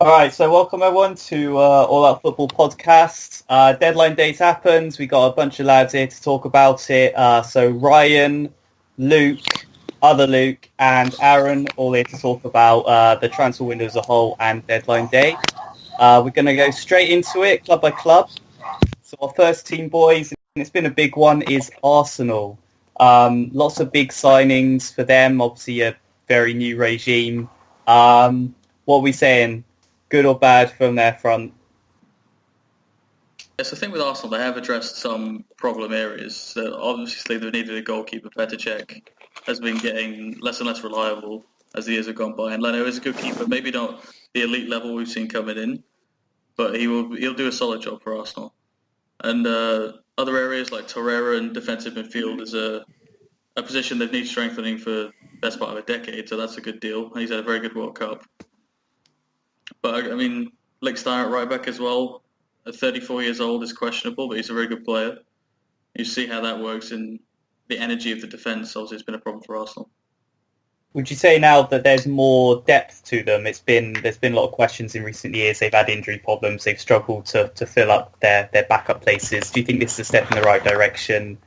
All right, so welcome everyone to All Out Football Podcast. Deadline day's happened. We got a bunch of lads here to talk about it. So Ryan, Luke, other Luke, and Aaron all here to talk about the transfer window as a whole and deadline day. We're going to go straight into it, club by club. So our first team, boys, and it's been a big one, is Arsenal. Lots of big signings for them. Obviously, a very new regime. What are we saying? Good or bad from their front? Yes, I think with Arsenal they have addressed some problem areas. So obviously they've needed a goalkeeper. Petr Cech has been getting less and less reliable as the years have gone by, and Leno is a good keeper. Maybe not the elite level we've seen coming in, but he'll do a solid job for Arsenal. And other areas like Torreira and defensive midfield is a position they've needed strengthening for the best part of a decade. So that's a good deal. He's had a very good World Cup. But I mean, Lichtsteiner at right back as well. At 34 years old is questionable, but he's a very good player. You see how that works in the energy of the defence. Obviously, it's been a problem for Arsenal. Would you say now that there's more depth to them? There's been a lot of questions in recent years. They've had injury problems. They've struggled to fill up their backup places. Do you think this is a step in the right direction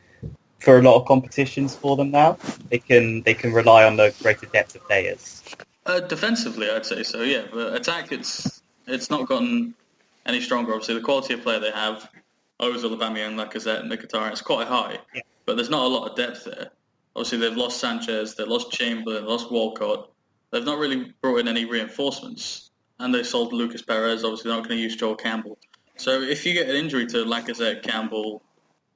for a lot of competitions for them now? They can rely on the greater depth of players. Defensively, I'd say so, yeah. But attack, it's not gotten any stronger. Obviously, the quality of player they have, Ozil, Aubameyang, Lacazette, and Mkhitaryan, it's quite high. Yeah. But there's not a lot of depth there. Obviously, they've lost Sanchez, they've lost Chamberlain, lost Walcott. They've not really brought in any reinforcements. And they sold Lucas Perez. Obviously, they're not going to use Joel Campbell. So if you get an injury to Lacazette,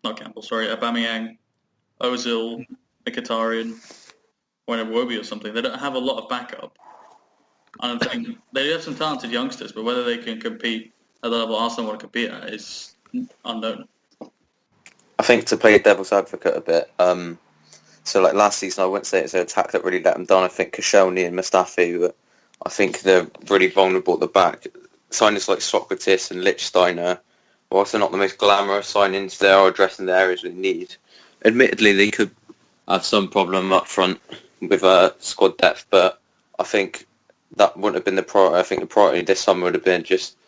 Aubameyang, Ozil, Mkhitaryan, or Iwobi or something, they don't have a lot of backup. And I think they do have some talented youngsters, but whether they can compete at the level Arsenal want to compete at is unknown. I think to play devil's advocate a bit, so like last season I wouldn't say it's an attack that really let them down. I think Koscielny and Mustafi, I think they're really vulnerable at the back. Signings like Sokratis and Lichtsteiner are also not the most glamorous signings. They are addressing the areas we need. Admittedly, they could have some problem up front with squad depth, but I think that wouldn't have been the priority. I think the priority this summer would have been just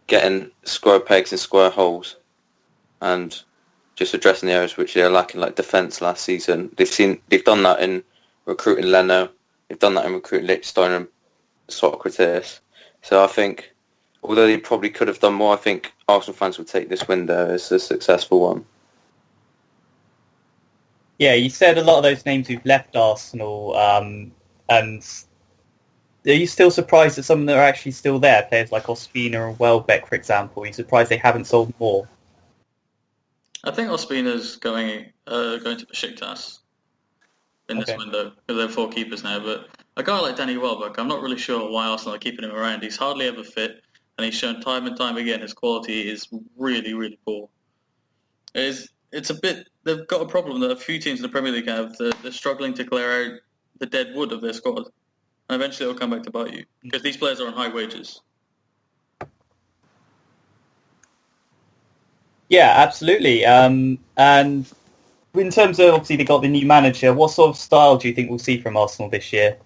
getting square pegs and square holes and just addressing the areas which they're lacking, like defence last season. They've done that in recruiting Leno. They've done that in recruiting Lichtsteiner and Sokratis. So I think, although they probably could have done more, I think Arsenal fans would take this window as a successful one. Yeah, you said a lot of those names who've left Arsenal, and are you still surprised that some of them are actually still there? Players like Ospina and Welbeck, for example. Are you surprised they haven't sold more? I think Ospina's going to Besiktas in this window, because they're four keepers now. But a guy like Danny Welbeck, I'm not really sure why Arsenal are keeping him around. He's hardly ever fit, and he's shown time and time again his quality is really, really poor. It's a bit. They've got a problem that a few teams in the Premier League have. They're struggling to clear out the dead wood of their squad, and eventually it'll come back to bite you because these players are on high wages. Yeah, absolutely. And in terms of, obviously, they got the new manager, what sort of style do you think we'll see from Arsenal this year?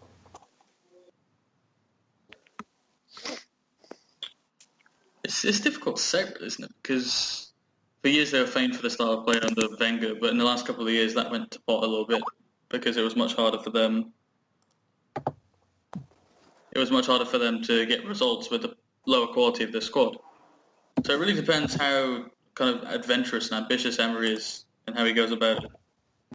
It's difficult to say, isn't it? Because for years they were famed for the style of play under Wenger, but in the last couple of years that went to pot a little bit because it was much harder for them. It was much harder for them to get results with the lower quality of their squad. So it really depends how kind of adventurous and ambitious Emery is and how he goes about it.